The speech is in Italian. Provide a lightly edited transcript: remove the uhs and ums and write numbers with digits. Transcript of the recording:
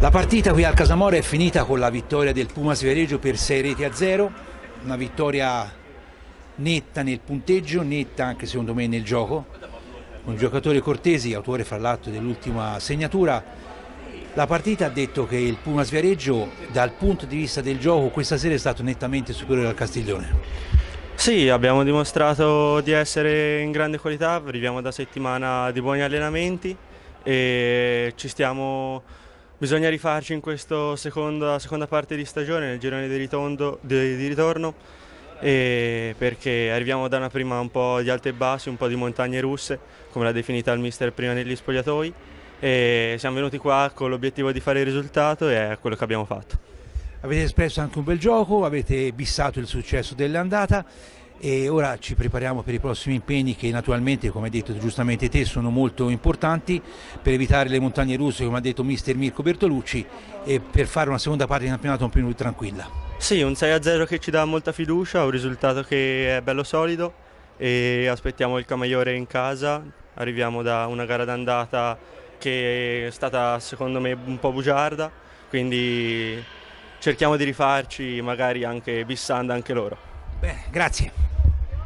La partita qui al Casamore è finita con la vittoria del Pumas Viareggio per 6-0, una vittoria netta nel punteggio, netta anche secondo me nel gioco, un giocatore Cortesi, autore fra l'altro dell'ultima segnatura. La partita ha detto che il Pumas Viareggio dal punto di vista del gioco questa sera è stato nettamente superiore al Castiglione. Sì, abbiamo dimostrato di essere in grande qualità, arriviamo da settimana di buoni allenamenti e bisogna rifarci in questa seconda parte di stagione, nel girone di ritorno, perché arriviamo da una prima un po' di alte e bassi, un po' di montagne russe, come l'ha definita il mister prima negli spogliatoi, e siamo venuti qua con l'obiettivo di fare il risultato e è quello che abbiamo fatto. Avete espresso anche un bel gioco, avete bissato il successo dell'andata e ora ci prepariamo per i prossimi impegni che naturalmente, come hai detto giustamente te, sono molto importanti per evitare le montagne russe, come ha detto mister Mirko Bertolucci, e per fare una seconda parte di campionato un po' più tranquilla. Sì, un 6-0 che ci dà molta fiducia, un risultato che è bello solido e aspettiamo il Camaiore in casa. Arriviamo da una gara d'andata che è stata secondo me un po' bugiarda, quindi cerchiamo di rifarci magari anche bissando anche loro. Bene, grazie.